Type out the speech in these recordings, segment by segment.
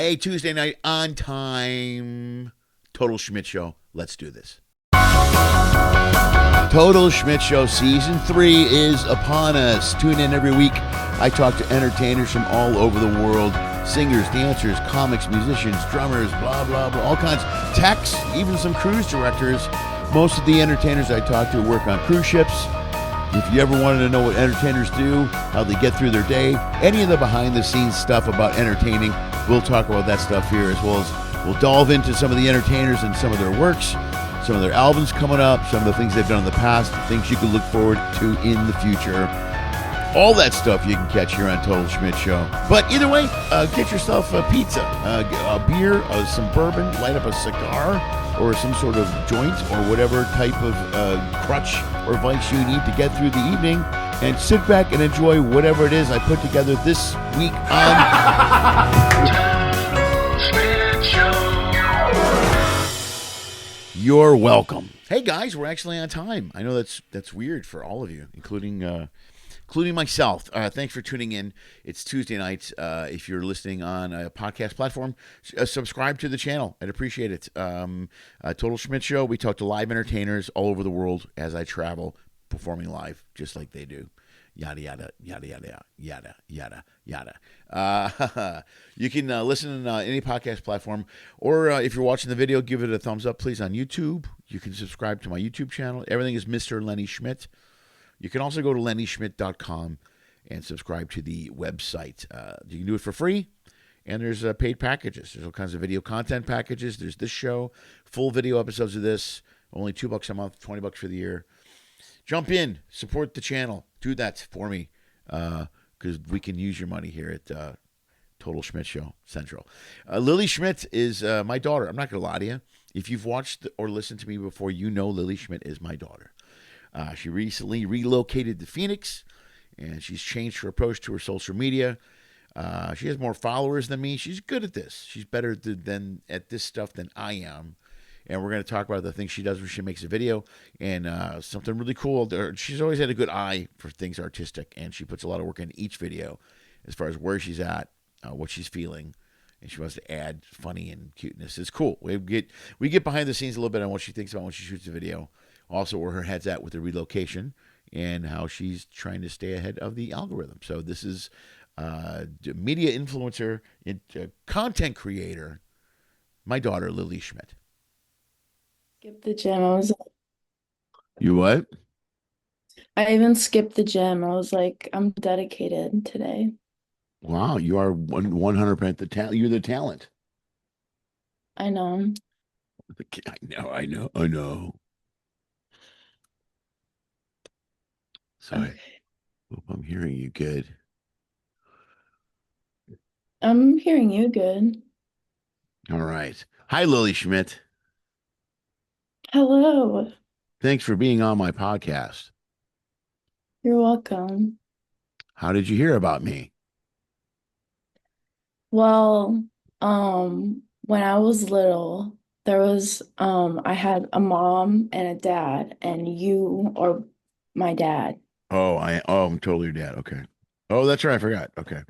Hey, Tuesday night on time. Total Schmidt Show. Let's do this. Total Schmidt Show Season 3 is upon us. Tune in every week. I talk to entertainers from all over the world. Singers, dancers, comics, musicians, drummers, blah, blah, blah. All kinds. Techs, even some cruise directors. Most of the entertainers I talk to work on cruise ships. If you ever wanted to know what entertainers do, how they get through their day, any of the behind-the-scenes stuff about entertaining, we'll talk about that stuff here, as well as we'll delve into some of the entertainers and some of their works, some of their albums coming up, some of the things they've done in the past, things you can look forward to in the future. All that stuff you can catch here on Total Schmidt Show. But either way, get yourself a pizza, a beer, some bourbon, light up a cigar, or some sort of joint, or whatever type of crutch or vice you need to get through the evening, and sit back and enjoy whatever it is I put together this week on You're welcome. Hey guys, we're actually on time. I know that's weird for all of you, including myself. Thanks for tuning in. It's Tuesday night. If you're listening on a podcast platform, subscribe to the channel. I'd appreciate it. Total Schmidt Show. We talk to live entertainers all over the world as I travel, performing live, just like they do. Yada, yada, yada, yada, yada, yada, yada. You can listen on any podcast platform, or if you're watching the video, give it a thumbs up, please, on YouTube. You can subscribe to my YouTube channel. Everything is Mr. Lenny Schmidt. You can also go to LennySchmidt.com and subscribe to the website. You can do it for free, and there's paid packages. There's all kinds of video content packages. There's this show, full video episodes of this, only $2 a month, $20 for the year. Jump in, support the channel. Do that for me, because we can use your money here at Total Schmidt Show Central. Lily Schmidt is my daughter. I'm not going to lie to you. If you've watched or listened to me before, you know Lily Schmidt is my daughter. She recently relocated to Phoenix, and she's changed her approach to her social media. She has more followers than me. She's good at this. She's better at this stuff than I am. And we're going to talk about the things she does when she makes a video, and something really cool. She's always had a good eye for things artistic, and she puts a lot of work in each video as far as where she's at, what she's feeling, and she wants to add funny and cuteness. It's cool. We get behind the scenes a little bit on what she thinks about when she shoots a video. Also, where her head's at with the relocation and how she's trying to stay ahead of the algorithm. So this is media influencer, content creator, my daughter, Lily Schmidt. Skip the gym. You what? I even skipped the gym. I was like, I'm dedicated today. Wow, you are 100% the talent. You're the talent. I know. I know. So Okay. I hope I'm hearing you good. I'm hearing you good. All right. Hi, Lily Schmidt. Hello. Thanks for being on my podcast. You're welcome. How did you hear about me? Well, when I was little, I had a mom and a dad, and you are my dad. I'm totally your dad. Okay. Oh, that's right. I forgot. Okay.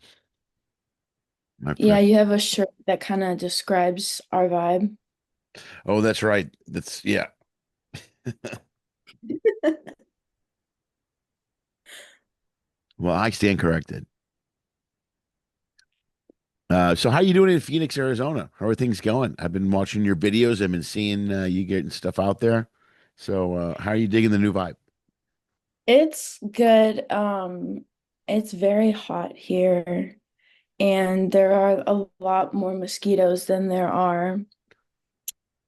Yeah, you have a shirt that kind of describes our vibe. Oh, that's right. Yeah. Well, I stand corrected. So how you doing in Phoenix, Arizona? How are things going? I've been watching your videos. I've been seeing you getting stuff out there. So how are you digging the new vibe? It's good. It's very hot here, and there are a lot more mosquitoes than there are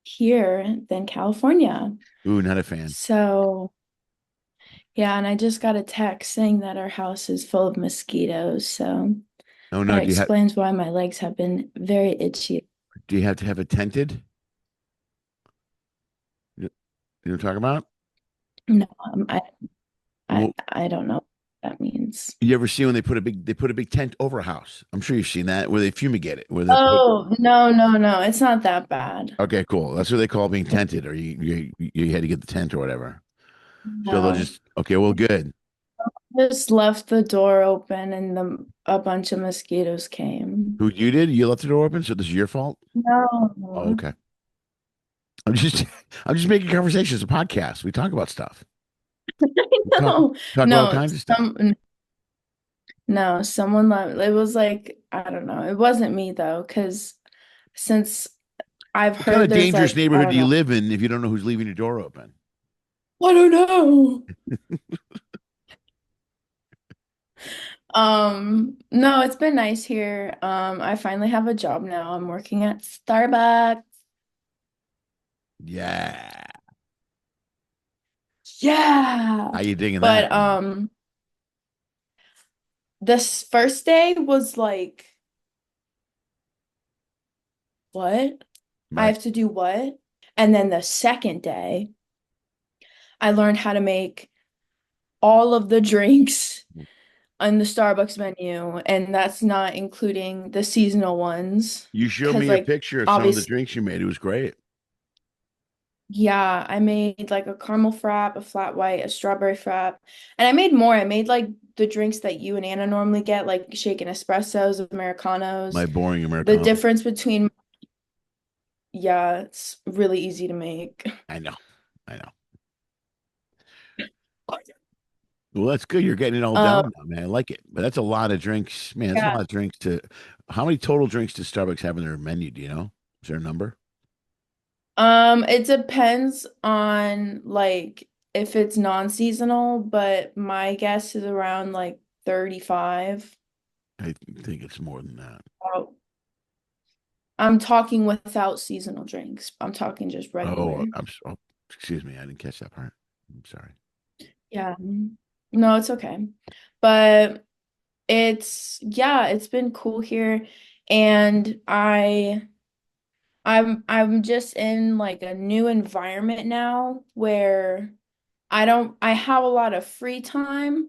here than California. Ooh, not a fan. So, yeah, and I just got a text saying that our house is full of mosquitoes. So Oh no, that explains why my legs have been very itchy. do you have to have it tented? You know what I'm talking about? No, Well, I don't know what that means. you ever see when they put a big tent over a house? I'm sure you've seen that where they fumigate it. Oh, no, it's not that bad. Okay, cool. That's what they call being tented, or you had to get the tent or whatever. So they'll No. just okay, well, good. Just left the door open and a bunch of mosquitoes came. Who you did? You left the door open, so this is your fault? Oh, No. okay. I'm just I'm just making conversation. It's a podcast. We talk about stuff. We talk No, talk about all no, kinds of stuff. no, someone left. It was like, I don't know. It wasn't me though, because since I've What kind heard of there's dangerous like, I neighborhood do don't you know. live in if you don't know who's leaving your door open? I don't know. No, it's been nice here. I finally have a job now. I'm working at Starbucks. Yeah. Yeah. How you digging that? But this first day was like, what? I Right. have to do what? And then the second day, I learned how to make all of the drinks on the Starbucks menu, and that's not including the seasonal ones. You showed Because, me a like, picture of some of the obviously, drinks you made. It was great. yeah, I made like a caramel frap, a flat white, a strawberry frap, and I made more. I made like the drinks that you and Anna normally get, like shaken espressos, Americanos. My boring The Americano. difference between, yeah, it's really easy to make. I know. I know. Well, that's good. You're getting it all Um, down now, man. I like it. But that's a lot of drinks. Man, that's a yeah. lot of drinks to how many total drinks does Starbucks have in their menu? Do you know? Is there a number? It depends on like if it's non-seasonal, but my guess is around like 35. I think it's more than that. Oh, I'm talking without seasonal drinks. I'm talking just Oh, regular. oh, excuse me. I didn't catch that part. I'm sorry. Yeah. No, it's okay. But yeah, it's been cool here and I'm just in like a new environment now where I have a lot of free time,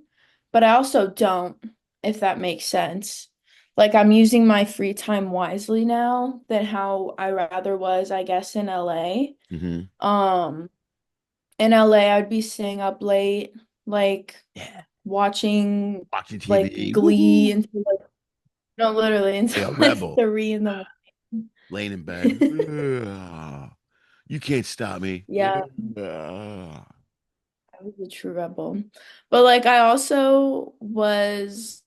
but I also don't, if that makes sense. Like I'm using my free time wisely now than how I rather was, I guess, in LA. Hmm. Um, in LA, I'd be staying up late, like Yeah. watching Watching like TV. Glee Woohoo. until like no, literally Yeah, until like rebel. 3 in the Laying in bed. Ugh. You can't stop me. Yeah, Ugh. I was a true rebel. But like I also was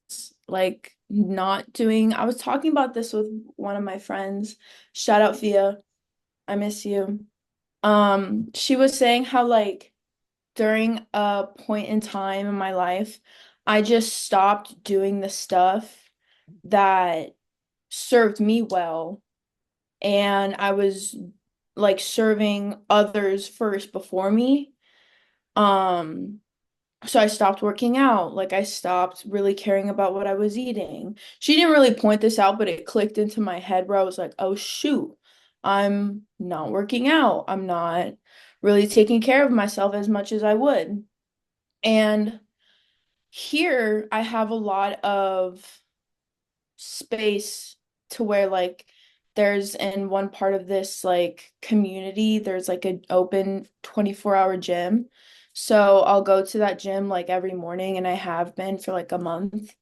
like not doing I was talking about this with one of my friends. Shout out Thea. I miss you. She was saying how like during a point in time in my life, I just stopped doing the stuff that served me well and I was like serving others first before me. Um So I stopped working out. Like I stopped really caring about what I was eating. She didn't really point this out, but it clicked into my head where I was like, oh shoot, I'm not working out. I'm not really taking care of myself as much as I would. And here I have a lot of space to where like there's in one part of this like community, there's like an open 24-hour gym. So I'll go to that gym like every morning and I have been for like a month.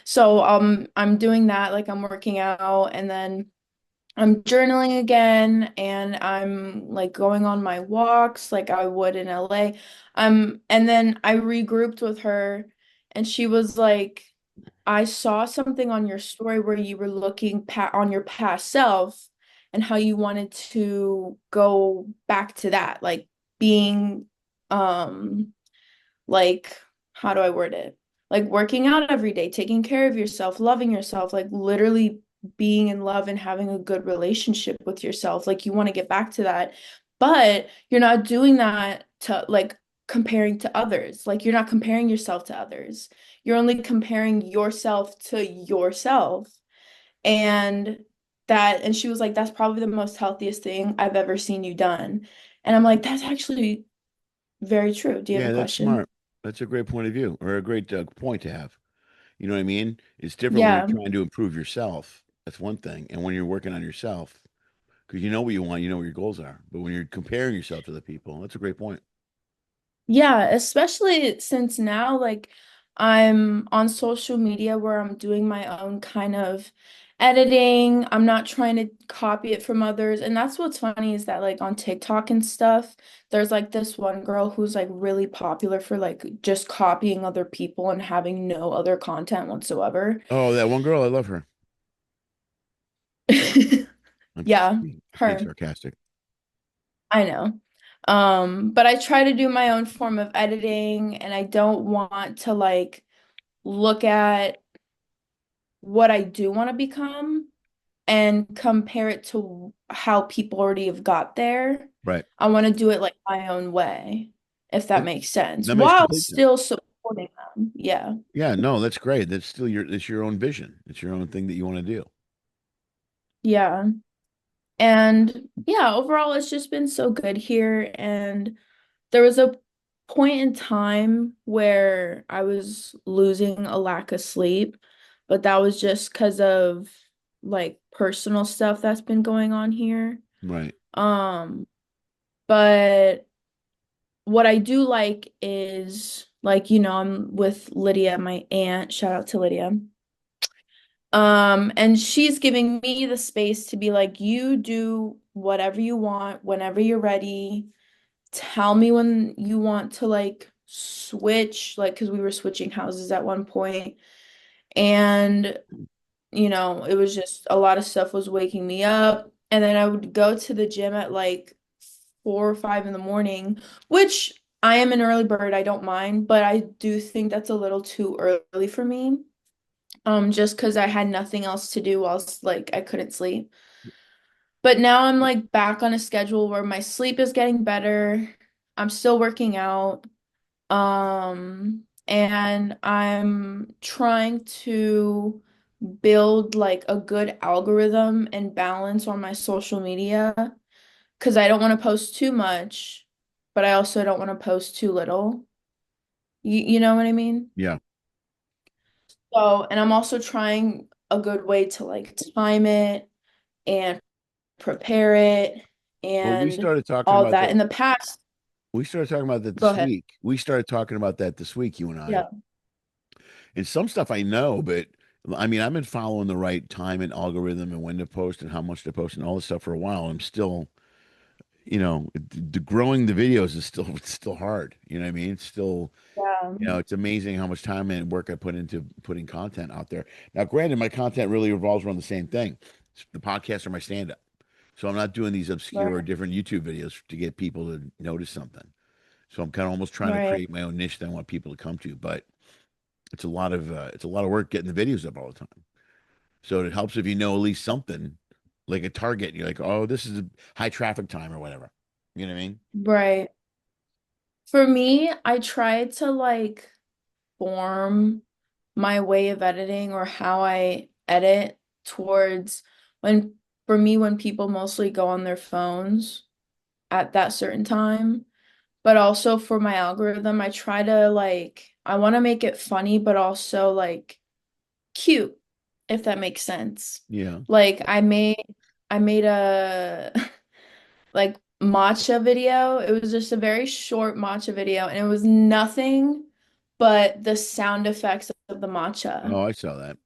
So I'm doing that, like I'm working out and then I'm journaling again and I'm like going on my walks like I would in LA. And then I regrouped with her and she was like, I saw something on your story where you were looking on your past self and how you wanted to go back to that, like being um like how do I word it? Like working out every day, taking care of yourself, loving yourself, like literally being in love and having a good relationship with yourself. Like you want to get back to that, but you're not doing that to like comparing to others. Like you're not comparing yourself to others. You're only comparing yourself to yourself. And and she was like, that's probably the most healthiest thing I've ever seen you done. And I'm like, that's actually very true. Do you have Yeah, a that's question? smart. That's a great point of view or a great point to have. You know what I mean? It's different when you're Yeah. trying to improve yourself. That's one thing. And when you're working on yourself, because you know what you want, you know what your goals are. But when you're comparing yourself to the people, that's a great point. Yeah, especially since now, like, I'm on social media where I'm doing my own kind of editing. I'm not trying to copy it from others. And that's what's funny is that, like, on TikTok and stuff, there's like this one girl who's like really popular for like just copying other people and having no other content whatsoever. Oh, that one girl, I love her. I'm Yeah, being her. sarcastic. I know. But I try to do my own form of editing and I don't want to like look at what I do want to become and compare it to how people already have got there. Right. I want to do it like my own way, if that That, makes sense, that makes while complete sense. still supporting them. Yeah. Yeah, no, that's great. That's still it's your own vision. It's your own thing that you want to do. Yeah. And yeah, overall, it's just been so good here. And there was a point in time where I was losing a lack of sleep, but that was just because of like personal stuff that's been going on here. Right. Um, but what I do like is like, I'm with Lydia, my aunt. Shout out to Lydia. And she's giving me the space to be like, you do whatever you want whenever you're ready. Tell me when you want to like switch, like, because we were switching houses at one point, and it was just a lot of stuff was waking me up. And then I would go to the gym at like 4 or 5 in the morning, which I am an early bird, I don't mind, but I do think that's a little too early for me. Just because I had nothing else to do whilst like I couldn't sleep. But now I'm like back on a schedule where my sleep is getting better. I'm still working out. And I'm trying to build like a good algorithm and balance on my social media because I don't want to post too much, but I also don't want to post too little. You know what I mean? Yeah. So, and I'm also trying a good way to like time it and prepare it Well, and all that. In the past, we started talking about that go this ahead. week. We started talking about that this week, you and I. Yeah. And some stuff I know, but I mean, I've been following the right time and algorithm and when to post and how much to post and all this stuff for a while. I'm still, growing the videos is still it's still hard. You know what I mean? It's still, Yeah. it's amazing how much time and work I put into putting content out there. Now, granted, my content really revolves around the same thing. The podcast or my stand-up. So I'm not doing these obscure Right. different YouTube videos to get people to notice something. So I'm kind of almost trying to Right. create my own niche that I want people to come to, but it's a lot of work getting the videos up all the time. So it helps if you know at least something like a target. And you're like, oh, this is a high traffic time or whatever. You know what I mean? Right. For me, I try to like form my way of editing or how I edit towards when, for me, when people mostly go on their phones at that certain time. But also for my algorithm, I try to like, I want to make it funny, but also like cute, if that makes sense. Yeah. Like I made a like matcha video. It was just a very short matcha video and it was nothing but the sound effects of the matcha. Oh, I saw that.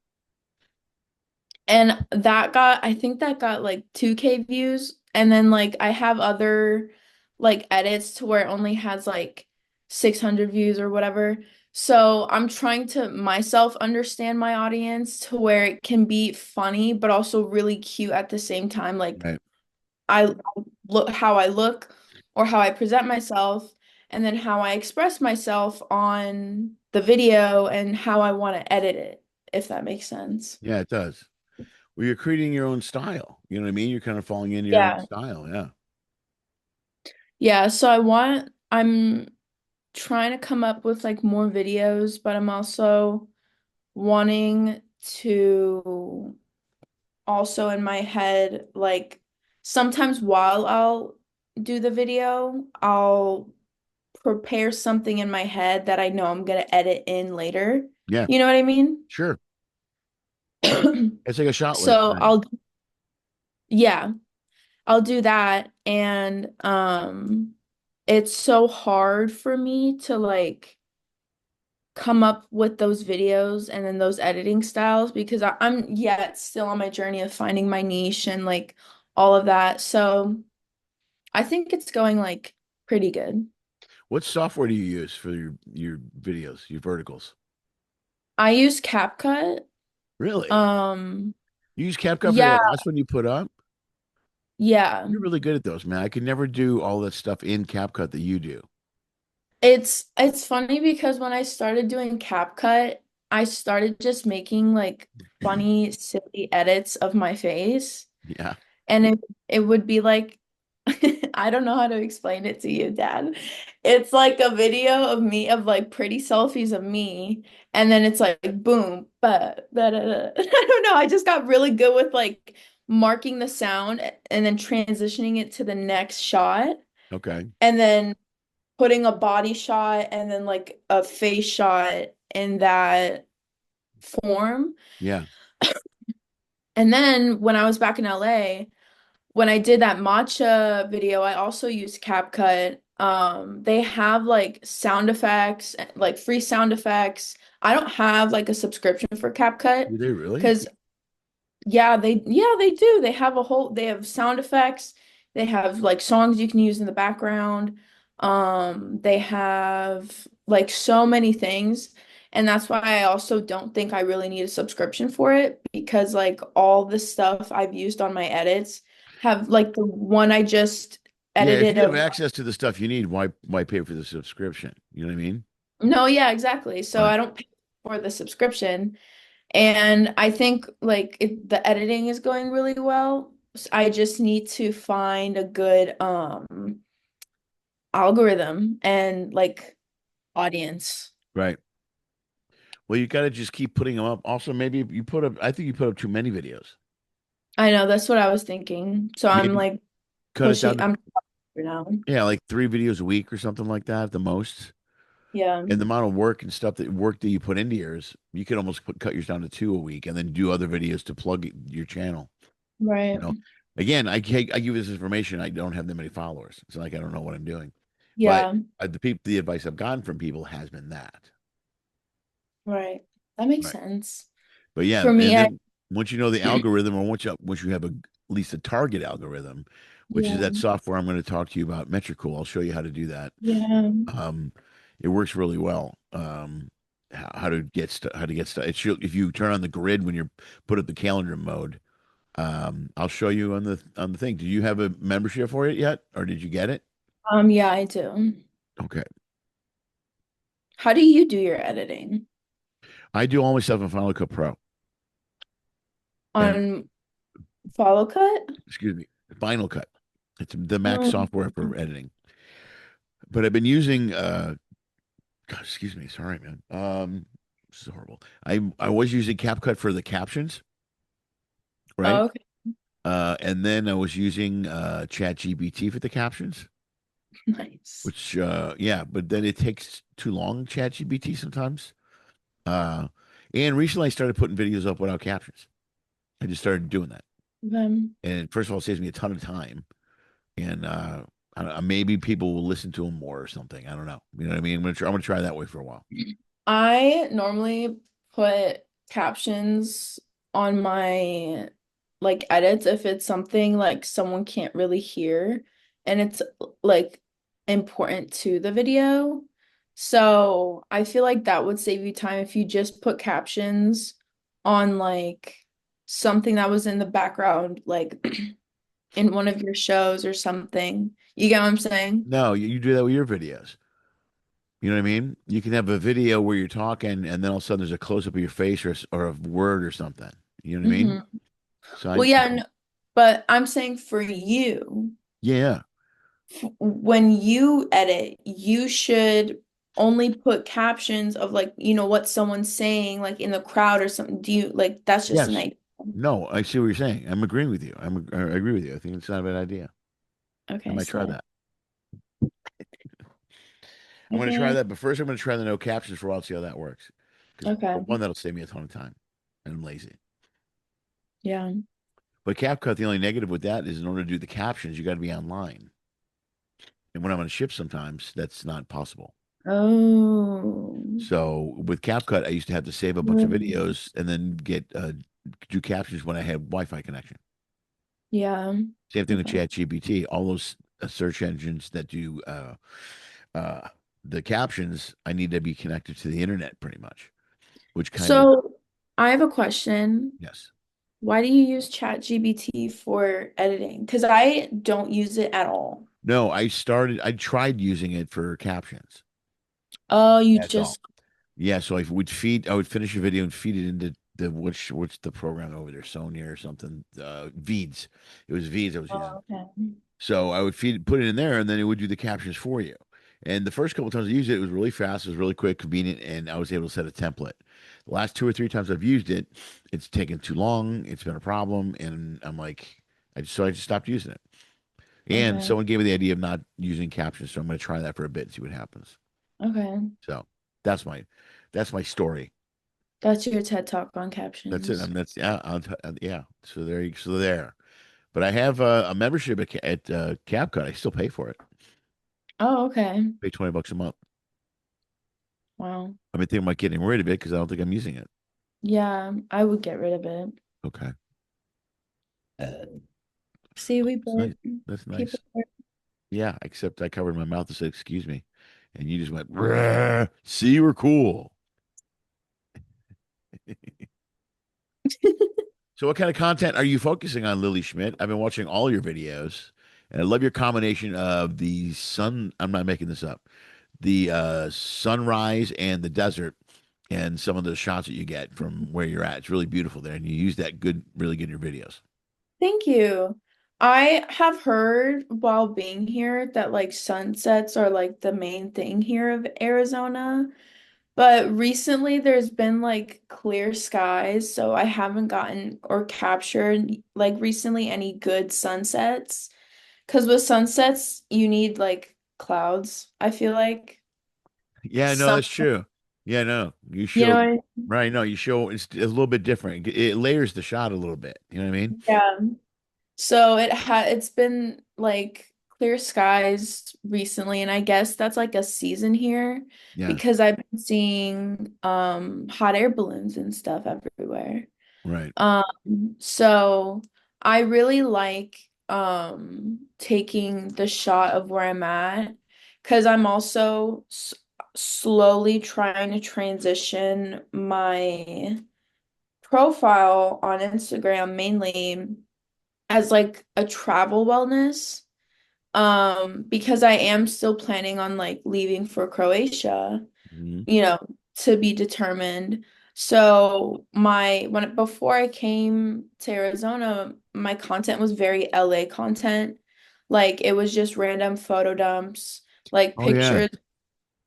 And I think that got like 2K views. And then like I have other like edits to where it only has like 600 views or whatever. So I'm trying to myself understand my audience to where it can be funny, but also really cute at the same time. Like Right. I look how I look or how I present myself, and then how I express myself on the video and how I want to edit it, if that makes sense. Yeah, it does. Well, you're creating your own style. You know what I mean? You're kind of falling into your own Yeah. style. Yeah. Yeah, so I'm trying to come up with like more videos, but I'm also wanting to also in my head, like sometimes while I'll do the video, I'll prepare something in my head that I know I'm gonna edit in later. Yeah. You know what I mean? Sure. It's like a shot list So thing. yeah, I'll do that and it's so hard for me to like come up with those videos and then those editing styles because I'm yet still on my journey of finding my niche and like all of that. So I think it's going like pretty good. What software do you use for your videos, your verticals? I use CapCut. Really? Um, You use CapCut for the yeah, last one you put up? yeah. You're really good at those, man. I could never do all that stuff in CapCut that you do. It's funny because when I started doing CapCut, I started just making like funny, silly edits of my face. Yeah. And it would be like I don't know how to explain it to you, Dad. It's like a video of me of like pretty selfies of me, and then it's like boom, but da, da, da. I don't know. I just got really good with like marking the sound and then transitioning it to the next shot, Okay. and then putting a body shot and then like a face shot in that form. Yeah. And then when I was back in LA, when I did that matcha video, I also used CapCut. They have like sound effects, like free sound effects. I don't have like a subscription for CapCut Do they really? because yeah, they do. They have sound effects. They have like songs you can use in the background. They have like so many things. And that's why I also don't think I really need a subscription for it because like all the stuff I've used on my edits have like the one I just Yeah, if edited you have of access to the stuff you need, why pay for the subscription? You know what I mean? no, yeah, exactly. So Right. I don't pay for the subscription. And I think like the editing is going really well. I just need to find a good algorithm and like audience. Right. Well, you got to just keep putting them up. Also, maybe you put up, I think you put up too many videos. I know that's what I was thinking. So I'm Maybe like cut it down pushing to, I'm for now. yeah, like 3 videos a week or something like that at the most. Yeah. And the amount of work and stuff that work that you put into yours, you could almost cut yours down to 2 a week and then do other videos to plug your channel. You Right. know, again, I give you this information. I don't have that many followers. It's like I don't know what I'm doing. But Yeah. the advice I've gotten from people has been that. Right. That makes Right. sense. But yeah, For me, and I then once you know the algorithm, or once you have at least a target algorithm, which is yeah. that software I'm going to talk to you about, Metricool. I'll show you how to do that. Yeah. Um, it works really well. How to get how to get stuff. If you turn on the grid when you're put up the calendar mode. I'll show you on the thing. Do you have a membership for it yet, or did you get it? Yeah, I do. Okay, How do you do your editing? I do all my stuff in Final Cut Pro, and On Follow Cut? excuse me, Final Cut. It's the Mac Oh, software for editing. But I've been using God, excuse me, sorry, man. This is horrible. I was using CapCut for the captions, right? okay. And then I was using ChatGPT for the captions, Nice. which yeah, but then it takes too long, ChatGPT sometimes. Uh, and recently I started putting videos up without captions. I just started doing that. And first of all, it saves me a ton of time. And I don't know, maybe people will listen to them more or something. I don't know. You know what I mean? I'm gonna try that way for a while. I normally put captions on my like edits if it's something like someone can't really hear and it's like important to the video. So I feel like that would save you time if you just put captions on like something that was in the background, like in one of your shows or something. You get what I'm saying? No, you do that with your videos. You know what I mean? You can have a video where you're talking, and then all of a sudden there's a close up of your face or a word or something. You know what I mean? Hmm. So Well, I, yeah, no, but I'm saying for you. yeah, When you edit, you should only put captions of like, what someone's saying, like in the crowd or something. Do you like that's just an yes, idea. no, I see what you're saying. I'm agreeing with you. I agree with you. I think it's not a bad idea. I Okay, might try so that. I'm going to try okay, that, but first I'm going to try the no captions for a while, see how that works. Because okay, for one, that'll save me a ton of time, and I'm lazy. yeah, But CapCut, the only negative with that is in order to do the captions, you got to be online. And when I'm on a ship, sometimes that's not possible. Oh. So with CapCut, I used to have to save a bunch of Mm. videos and then get do captions when I had Wi-Fi connection. Yeah. Same thing with Okay. ChatGPT. All those search engines that do uh, the captions, I need to be connected to the internet pretty much, which kind of, So I have a question. yes. Why do you use ChatGPT for editing? Because I don't use it at all. No, I tried using it for captions. Oh, you That's all. just, Yeah, so I would finish a video and feed it into the what's the program over there, Sonya or something, Veeds. It was Veeds I was using. oh, okay. So I would put it in there, and then it would do the captions for you. And the first couple times I used it, it was really fast, it was really quick, convenient, and I was able to set a template. The last two or three times I've used it, it's taken too long. It's been a problem, and I'm like, I just stopped using it. And Okay. someone gave me the idea of not using captions, so I'm going to try that for a bit and see what happens. Okay. So that's my that's my story. That's your TED Talk on That's it. captions. That's yeah, yeah. So there. But I have a membership at CapCut. I still pay for it. Oh, okay. Pay $20 a month. Wow. I'm thinking about getting rid of it because I don't think I'm using it. Yeah, I would get rid of it. Okay, See, we that's nice. both That's people. nice. Yeah, except I covered my mouth and said, "Excuse me," and you just went, "Bruh, see, you were cool." So, what kind of content are you focusing on, Lily Schmidt? I've been watching all your videos, and I love your combination of the sun. I'm not making this up. The sunrise and the desert, and some of the shots that you get from where you're at. It's really beautiful there, and you use that really good in your videos. Thank you. I have heard while being here that like sunsets are like the main thing here of Arizona. But recently there's been like clear skies, so I haven't gotten or captured like recently any good sunsets. Because with sunsets, you need like clouds, I feel like. Yeah, no, Some, that's true. Yeah, no, you you know show what I right. No, you show it's a little bit different. It layers the shot a little bit. You know what I mean? Yeah. So it's been like clear skies recently, and I guess that's like a season here Yeah, because I've been seeing hot air balloons and stuff everywhere. right. So I really like taking the shot of where I'm at because I'm also s slowly trying to transition my profile on Instagram mainly as like a travel wellness because I am still planning on like leaving for Croatia, Mhm. you know, to be determined. So before I came to Arizona, my content was very LA content. Like it was just random photo dumps, like Oh yeah,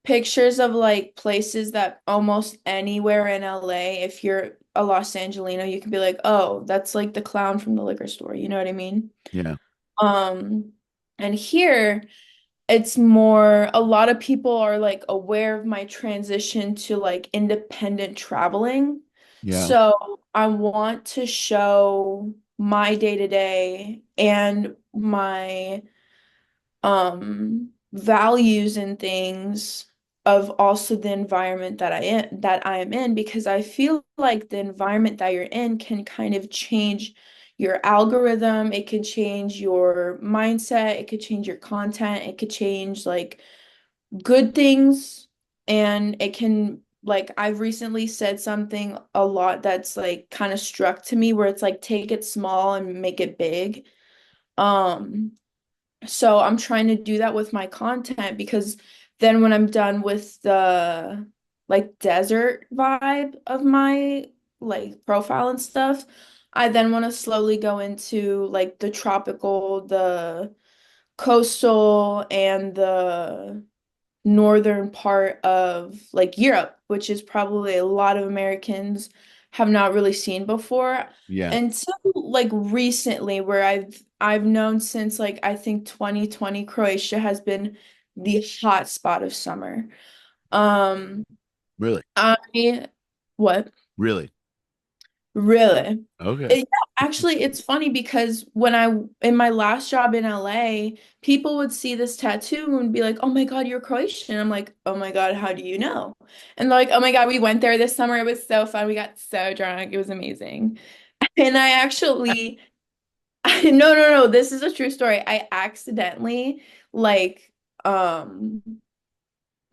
pictures of like places that almost anywhere in LA, if you're a Los Angelino, you can be like, "Oh, that's like the clown from the liquor store." You know what I mean? yeah, Um, and here it's more, a lot of people are like aware of my transition to like independent traveling. yeah, So I want to show my day to day and my values and things of also the environment that I am in because I feel like the environment that you're in can kind of change your algorithm, it can change your mindset, it could change your content, it could change like good things and it can like I've recently said something a lot that's like kind of struck to me where it's like take it small and make it big. Um so I'm trying to do that with my content because then when I'm done with the like desert vibe of my like profile and stuff, I then want to slowly go into like the tropical, the coastal, and the northern part of like Europe, which is probably a lot of Americans have not really seen before yeah. until like recently where I've known since like I think 2020 Croatia has been the hot spot of summer. Um Really, I what? really. Really? Okay. Yeah, Actually, it's funny because when in my last job in LA, people would see this tattoo and be like, "Oh my God, you're Croatian." I'm like, "Oh my God, how do you know?" And they're like, "Oh my God, we went there this summer. It was so fun. We got so drunk. It was amazing." And I actually, no, no, no, this is a true story. I accidentally like um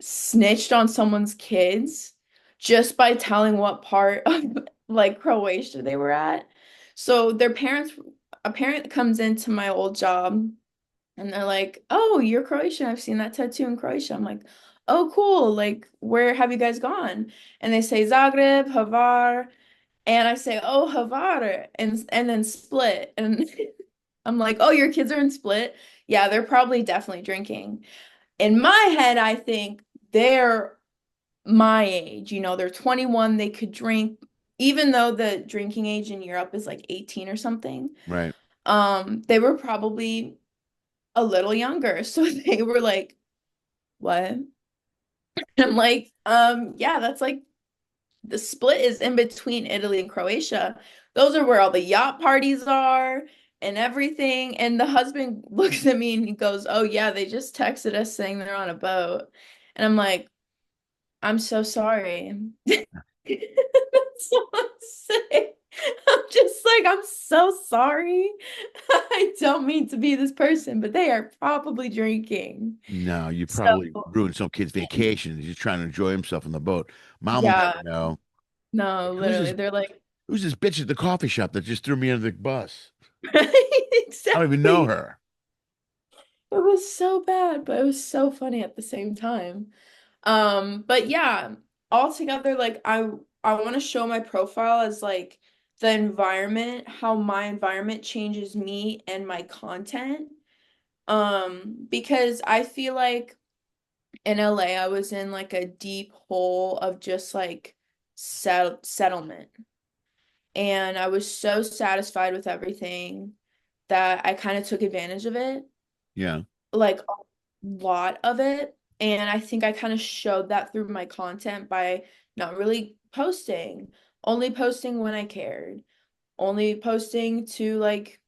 snitched on someone's kids just by telling what part of like Croatia they were at. So a parent comes into my old job and they're like, "Oh, you're Croatian. I've seen that tattoo in Croatia." I'm like, "Oh, cool. Like, where have you guys gone?" And they say Zagreb, Hvar, and I say, "Oh, Hvar," and then Split. And I'm like, "Oh, your kids are in Split? Yeah, they're probably definitely drinking." In my head, I think they're my age. They're 21, they could drink, even though the drinking age in Europe is like 18 or something. Right. They were probably a little younger. So they were like, "What?" And I'm like, yeah, that's like the Split is in between Italy and Croatia. Those are where all the yacht parties are and everything." And the husband looks at me and he goes, "Oh yeah, they just texted us saying they're on a boat." And I'm like, "I'm so sorry." That's all I'm saying. I'm just like, "I'm so sorry. I don't mean to be this person, but they are probably drinking." No, you So, probably ruined some kid's vacation. He's just trying to enjoy himself on the boat. Mom will never yeah, know. no, Who's literally, this? they're like, Who's this bitch at the coffee shop that just threw me under the bus? I don't even know exactly. her. It was so bad, but it was so funny at the same time. But yeah, altogether, like I want to show my profile as like the environment, how my environment changes me and my content. Because I feel like in LA, I was in like a deep hole of just like settlement. And I was so satisfied with everything that I kind of took advantage of it, Yeah, like a lot of it. And I think I kind of showed that through my content by not really posting, only posting when I cared, only posting to like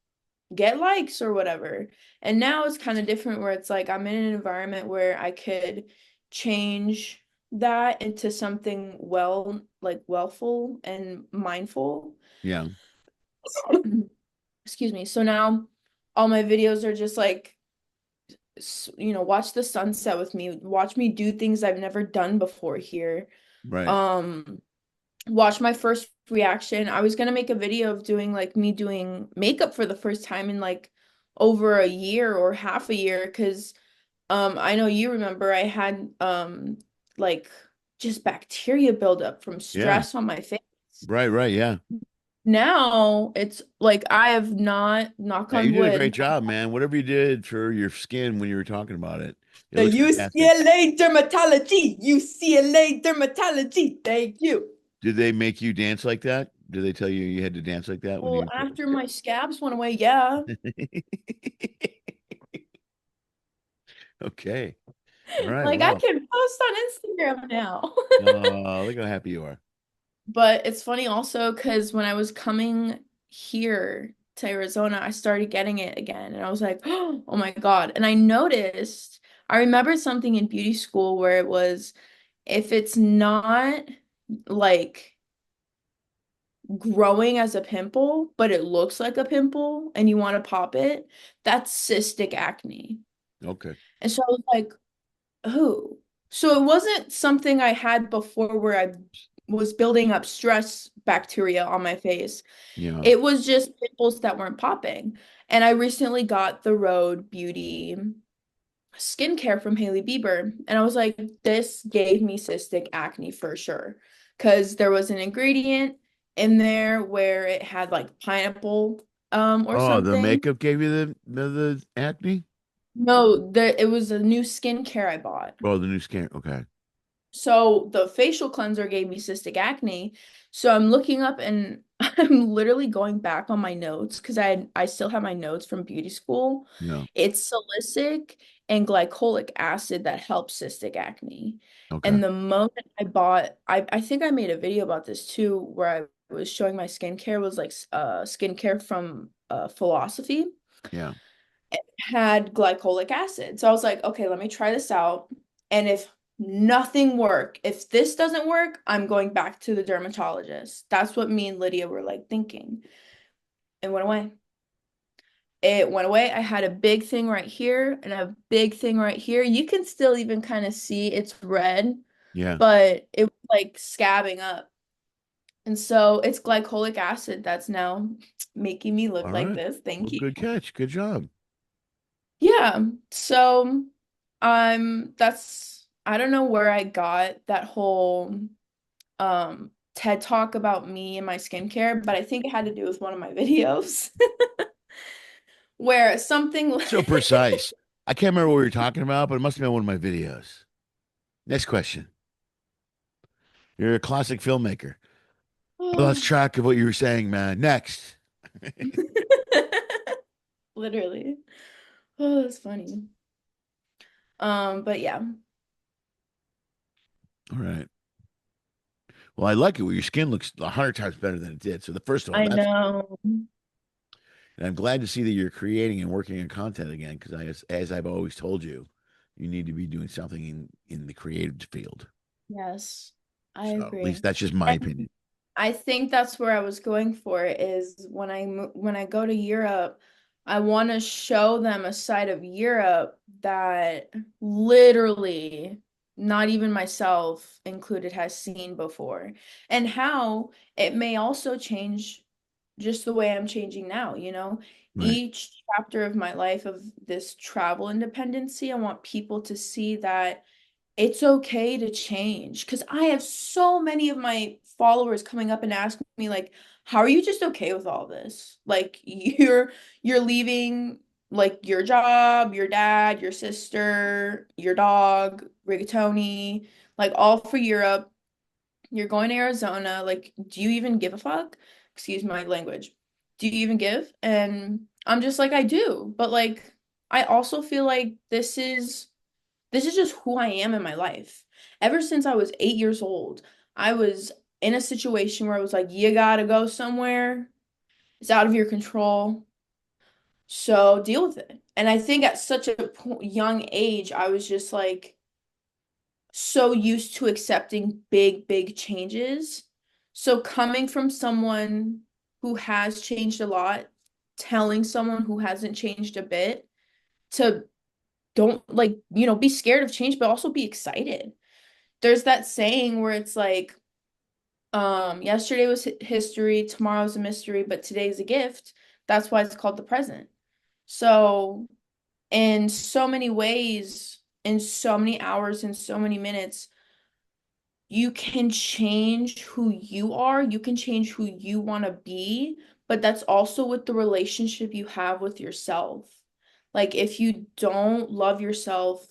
get likes or whatever. And now it's kind of different where it's like I'm in an environment where I could change that into something like wealthful and mindful. yeah, Excuse me. So now all my videos are just like, watch the sunset with me, watch me do things I've never done before here. right. Um, watch my first reaction. I was gonna make a video of doing like me doing makeup for the first time in like over a year or half a year because I know you remember I had like just bacteria buildup from Yeah, stress on my face. right, right. Yeah. Now it's like I have not, knock Yeah, you on did a great wood, job, man. Whatever you did for your skin when you were talking about it, it the looks fantastic. UCLA dermatology, UCLA dermatology. Thank you. Did they make you dance like that? Did they tell you you had to dance like that when Well, you? after my scabs went away, yeah. Okay. All right. Like I Well, can post on Instagram now. look how happy you are. But it's funny also because when I was coming here to Arizona, I started getting it again. And I was like, "Oh my God." And I remembered something in beauty school where it was, if it's not like growing as a pimple, but it looks like a pimple and you want to pop it, that's cystic acne. Okay. And so I was like, "Oh." So it wasn't something I had before where I was building up stress bacteria on my face. Yeah. It was just pimples that weren't popping. And I recently got the Rhode Beauty skincare from Hailey Bieber. And I was like, this gave me cystic acne for sure. Because there was an ingredient in there where it had like pineapple or Oh, the something. makeup gave you the acne? No, it was a new skincare I bought. Oh, the new scan. Okay. So the facial cleanser gave me cystic acne. So I'm looking up and I'm literally going back on my notes because I still have my notes from beauty school. Yeah. It's salicylic and glycolic acid that helps cystic acne. Okay. And the moment I bought, I think I made a video about this too, where I was showing my skincare was like skincare from Philosophy. Yeah. It had glycolic acid. So I was like, okay, let me try this out. And if nothing work, if this doesn't work, I'm going back to the dermatologist. That's what me and Lydia were like thinking. It went away. It went away. I had a big thing right here and a big thing right here. You can still even kind of see it's red, Yeah. but it was like scabbing up. And so it's glycolic acid that's now making me look All like right. this. Well, Thank you. good catch. Good job. Yeah. So that's I don't know where I got that whole TED talk about me and my skincare, but I think it had to do with one of my videos where something So precise. I can't remember what we were talking about, but it must have been one of my videos. Next question. You're a classic filmmaker. I lost track of what you were saying, man. Next. literally. Oh, that's funny. But yeah, All right. Well, I like it. Well, your skin looks 100 times better than it did. So the first of all, I that's know. and I'm glad to see that you're creating and working on content again. Because as I've always told you, you need to be doing something in the creative field. Yes, I So at least agree. that's just my And opinion. I think that's where I was going for is when I go to Europe, I want to show them a side of Europe that literally not even myself included has seen before, and how it may also change just the way I'm changing now, you know? Right. Each chapter of my life of this travel independency, I want people to see that it's okay to change because I have so many of my followers coming up and asking me like, how are you just okay with all this? Like you're leaving like your job, your dad, your sister, your dog, rigatoni, like all for Europe. You're going to Arizona. Like, do you even give a fuck? Excuse my language. Do you even give? And I'm just like, I do. But like I also feel like this is just who I am in my life. Ever since I was 8 years old, I was in a situation where I was like, you gotta go somewhere. It's out of your control. So deal with it. And I think at such a young age, I was just like so used to accepting big, big changes. So coming from someone who has changed a lot, telling someone who hasn't changed a bit to don't like, be scared of change, but also be excited. There's that saying where it's like, yesterday was history, tomorrow's a mystery, but today's a gift. That's why it's called the present. So, in so many ways, in so many hours, in so many minutes, you can change who you are, you can change who you want to be, but that's also with the relationship you have with yourself. Like, if you don't love yourself,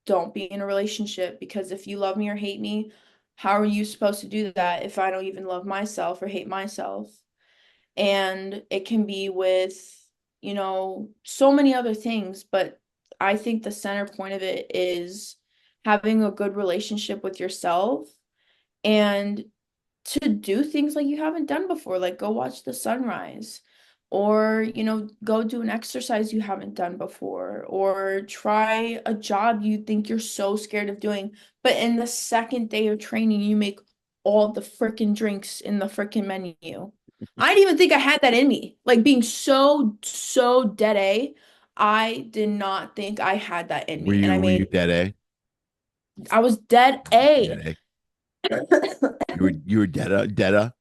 don't be in a relationship because if you love me or hate me, how are you supposed to do that if I don't even love myself or hate myself? And it can be with, so many other things, but I think the center point of it is having a good relationship with yourself and to do things like you haven't done before, like go watch the sunrise, or, go do an exercise you haven't done before, or try a job you think you're so scared of doing. But in the second day of training, you make all the freaking drinks in the freaking menu. I didn't even think I had that in me. Like being so, so dead A, I did not think I had that in Were me. And you I were you made, dead A? I was dead A. Dead A. You were dead A. Dead A.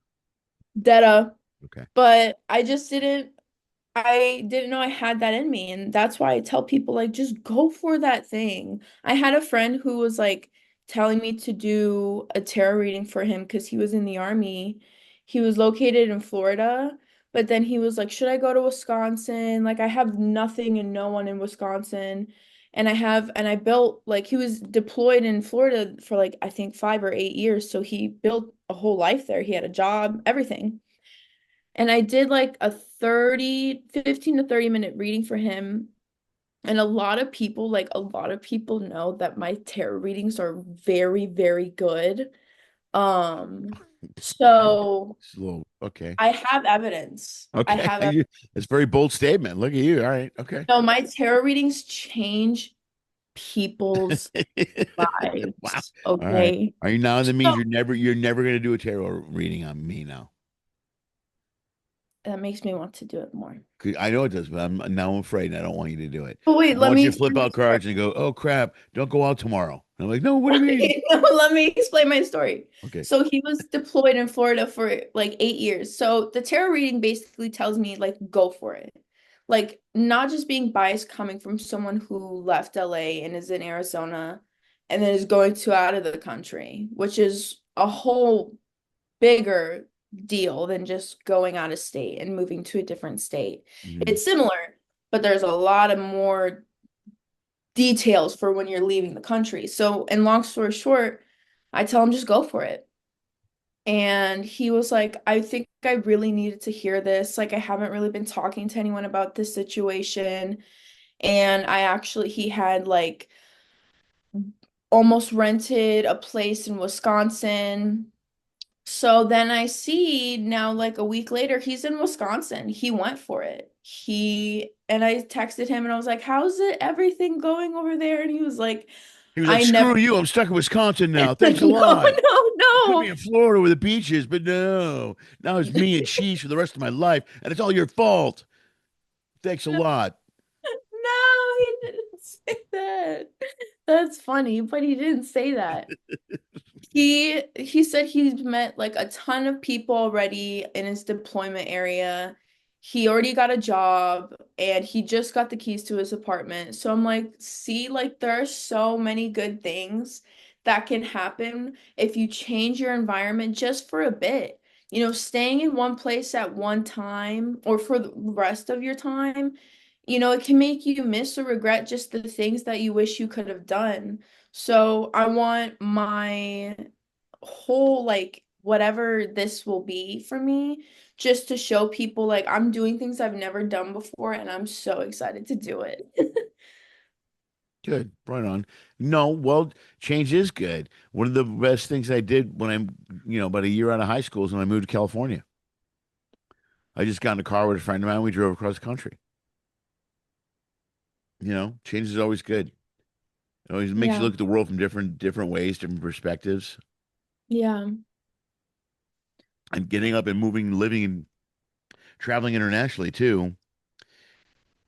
Dead A. Okay. But I didn't know I had that in me. And that's why I tell people like just go for that thing. I had a friend who was like telling me to do a tarot reading for him because he was in the army. He was located in Florida, but then he was like, should I go to Wisconsin? Like I have nothing and no one in Wisconsin. And I built like he was deployed in Florida for like I think 5 or 8 years. So he built a whole life there. He had a job, everything. And I did like a 15 to 30 minute reading for him. And a lot of people know that my tarot readings are very, very good. Um, so It's a little okay. I have evidence. I Okay. have It's a very bold statement. Look at you. All right. Okay. no, my tarot readings change people's Wow. lives. All right. Okay. Are you now? That So means you're never going to do a tarot reading on me now. that makes me want to do it more. 'Cause I know it does, but I'm afraid and I don't want you to do it. But wait, I let want me you to flip explain my out story. cards and go, "Oh crap, don't go out tomorrow." And I'm like, "No, what do you mean?" No, let me explain my story. Okay. So he was deployed in Florida for like 8 years. So the tarot reading basically tells me like go for it. Like not just being biased coming from someone who left LA and is in Arizona and then is going to out of the country, which is a whole bigger deal than just going out of state and moving to a different state. Mhm. It's similar, but there's a lot of more details for when you're leaving the country. So, and long story short, I tell him just go for it. And he was like, I think I really needed to hear this. Like, I haven't really been talking to anyone about this situation. And he had like almost rented a place in Wisconsin. So then I see now, like a week later, he's in Wisconsin. He went for it. And I texted him and I was like, how's it everything going over there? And he was like, He was like, I never, "Screw you! I'm stuck in Wisconsin now. Thanks a no, lot. no, You put me no, in Florida with the beaches, but no, now it's me and cheese for the rest of my life, and it's all your fault. Thanks a lot." no, he didn't say that. That's funny, but he didn't say that. He said he's met like a ton of people already in his deployment area. He already got a job and he just got the keys to his apartment. So I'm like, see, like there are so many good things that can happen if you change your environment just for a bit. Staying in one place at one time or for the rest of your time, it can make you miss or regret just the things that you wish you could have done. So I want my whole like whatever this will be for me just to show people like I'm doing things I've never done before and I'm so excited to do it. Good, right on. No, well, change is good. One of the best things I did when about a year out of high school is when I moved to California. I just got in a car with a friend of mine. We drove across the country. Change is always good. It always makes you Yeah. look at the world from different ways, different perspectives, Yeah. and getting up and moving, living, and traveling internationally too.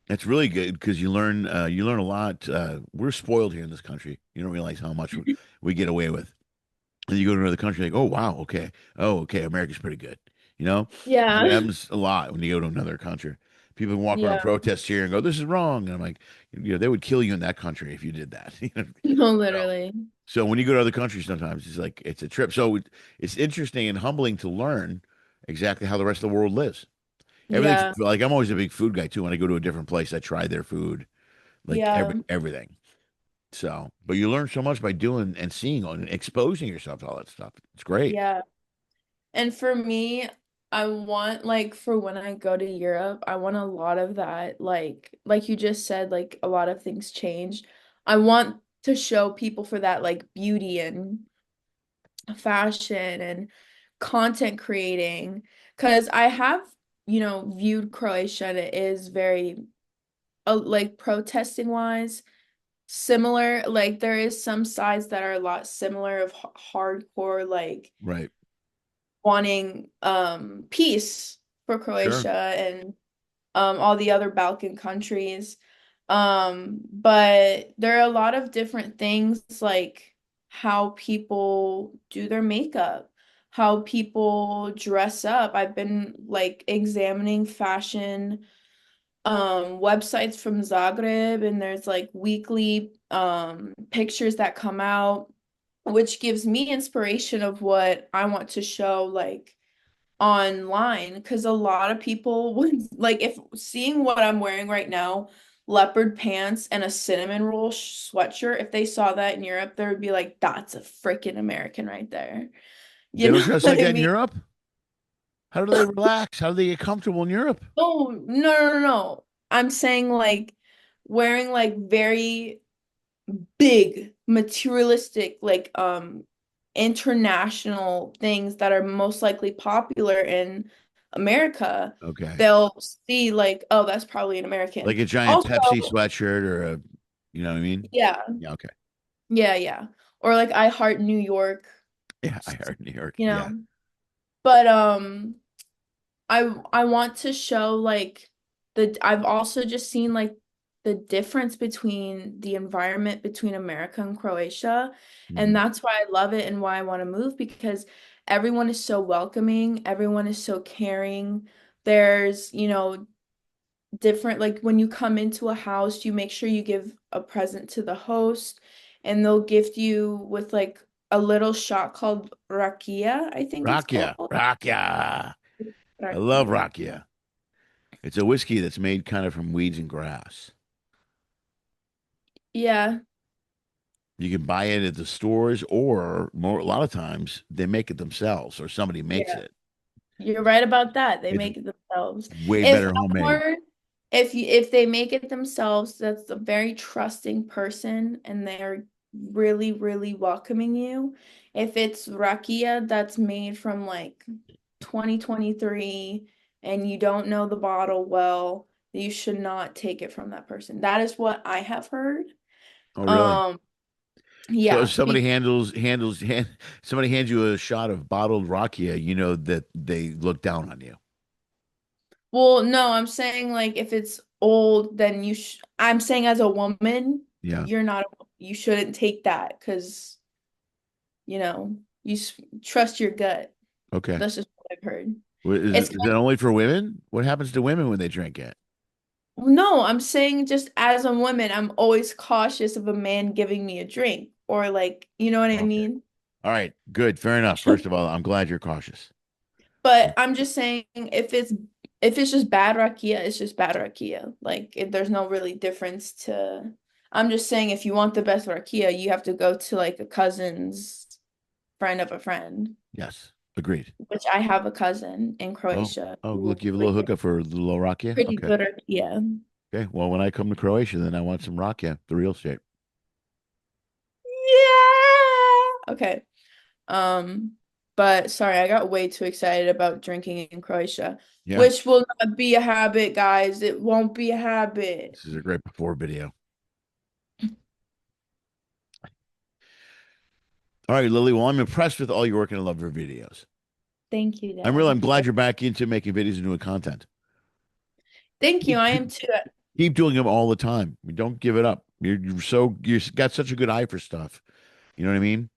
That's really good because you learn a lot. We're spoiled here in this country. You don't realize how much we get away with. And you go to another country, like, oh wow, okay, oh okay, America's pretty good. You know, it Yeah. happens a lot when you go to another country. People walk around Yeah. protests here and go, "This is wrong," and I'm like, they would kill you in that country if you did that. No, So, literally. so when you go to other countries, sometimes it's like it's a trip. So it's interesting and humbling to learn exactly how the rest of the world lives. Everything's Yeah. like I'm always a big food guy too. When I go to a different place, I try their food, like Yeah. everything. So, but you learn so much by doing and seeing and exposing yourself to all that stuff. It's great. Yeah. And for me, I want like for when I go to Europe, I want a lot of that like you just said like a lot of things change. I want to show people for that like beauty and fashion and content creating because I have, viewed Croatia and it is very like protesting wise similar. Like there is some sides that are a lot similar of hardcore like Right. wanting peace for Sure. Croatia and all the other Balkan countries. But there are a lot of different things like how people do their makeup, how people dress up. I've been like examining fashion websites from Zagreb and there's like weekly pictures that come out which gives me inspiration of what I want to show like online because a lot of people would like if seeing what I'm wearing right now, leopard pants and a cinnamon roll sweatshirt, if they saw that in Europe, they would be like, that's a freaking American right there. They You don't know dress what like I that in mean? Europe. How do they relax? How do they get comfortable in Europe? Oh, no, no, no, no. I'm saying like wearing like very big materialistic like international things that are most likely popular in America, Okay. they'll see like, oh, that's probably an Like American. a giant Also, Pepsi sweatshirt or a, you know what I mean? yeah, Yeah. Okay. yeah, yeah. Or like I Heart New York, Yeah. I heard New York. you Yeah. know. But I want to show like I've also just seen like the difference between the environment between America and Croatia, and Mhm. that's why I love it and why I want to move because everyone is so welcoming, everyone is so caring. There's, different like when you come into a house, you make sure you give a present to the host and they'll gift you with like a little shot called rakia, I think it's called. Rakia. Rakia. I love Rakia. Rakia. It's a whiskey that's made kind of from weeds and grass. Yeah. You can buy it at the stores, or a lot of times they make it themselves, or somebody makes Yeah, it. you're right about that. They It's make it themselves. way If better homemade. or if they make it themselves, that's a very trusting person and they're really, really welcoming you. If it's rakia that's made from like 2023 and you don't know the bottle well, you should not take it from that person. That is what I have heard. Oh, really? Um, So if yeah, somebody somebody hands you a shot of bottled Rakia, you know that they look down on you. well, no, I'm saying like if it's old, then you sh I'm saying as a woman, Yeah. you shouldn't take that because, you trust your gut. Okay. That's just what I've heard. Is It's is it only for women? What happens to women when they drink it? no, I'm saying just as a woman, I'm always cautious of a man giving me a drink or like, you know what I Okay. mean? All right. Good. Fair enough. First of all, I'm glad you're cautious. But I'm just saying if it's just bad rakia, it's just bad rakia. Like if there's no really difference to I'm just saying if you want the best rakia, you have to go to like a cousin's friend of a friend, Yes. Agreed. which I have a cousin in Oh, Croatia oh, who look, you have a little like hookup for the little Rakia? pretty Okay. good rakia. Okay. Well, when I come to Croatia, then I want some Rakia, the real shape. Yeah. Okay. Um, but sorry, I got way too excited about drinking in Croatia, Yeah. which will not be a habit, guys. It won't be a habit. This is a great before video. All right, Lily. Well, I'm impressed with all your work and I love your videos. Thank you, I'm Dad. glad you're back into making videos and doing content. Thank you. Keep, I do- am too. keep doing them all the time. Don't give it up. You got such a good eye for stuff. You know what I mean?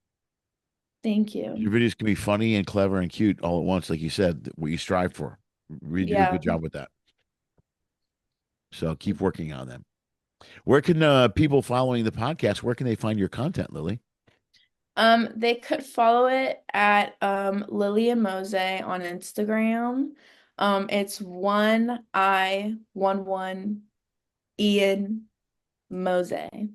Thank Your you. videos can be funny and clever and cute all at once, like you said, what you strive for. We do a Yeah. good job with that. So keep working on them. Where can people following the podcast, where can they find your content, Lily? They could follow it at Lily and Mose on Instagram. It's 1I11 Ian Mose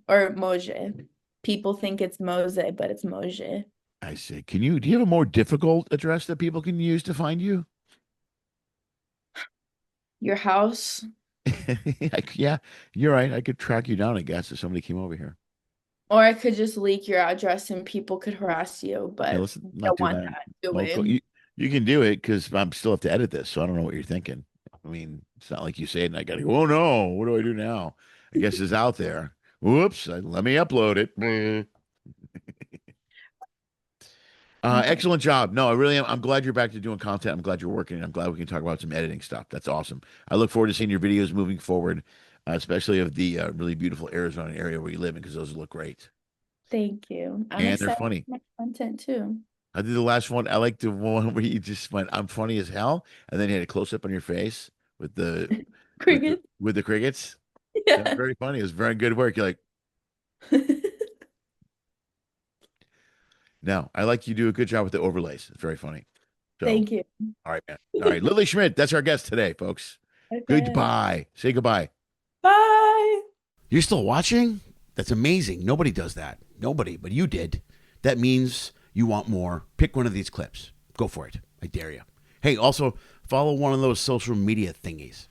or Moje. People think it's Mose, but it's Moje. I see. Do you have a more difficult address that people can use to find you? Your house. Yeah, you're right. I could track you down, I guess, if somebody came over here. Or I could just leak your address and people could harass you, Okay, but let's you not don't do want that. that Well, doing. you can do it because I'm still have to edit this, so I don't know what you're thinking. I mean, it's not like you say it and I got to go, oh no, what do I do now? I guess it's out there. Whoops, let me upload it. Okay. Excellent job. No, I really am. I'm glad you're back to doing content. I'm glad you're working. I'm glad we can talk about some editing stuff. That's awesome. I look forward to seeing your videos moving forward, especially of the really beautiful Arizona area where you live in, because those look great Thank you. I'm and they're excited funny. for my content too. I did the last one. I like the one where you just went, "I'm funny as hell," and then you had a close up on your face with Cricket. the crickets. That was Yeah. very funny. It was very good work. You're like, no, I like you do a good job with the overlays. It's very funny. So, Thank you. all right, man. All right, Lily Schmidt. That's our guest today, folks. Okay. Goodbye. Say goodbye. Bye. You're still watching? That's amazing. Nobody does that. Nobody, but you did. That means you want more. Pick one of these clips. Go for it. I dare you. Hey, also follow one of those social media thingies.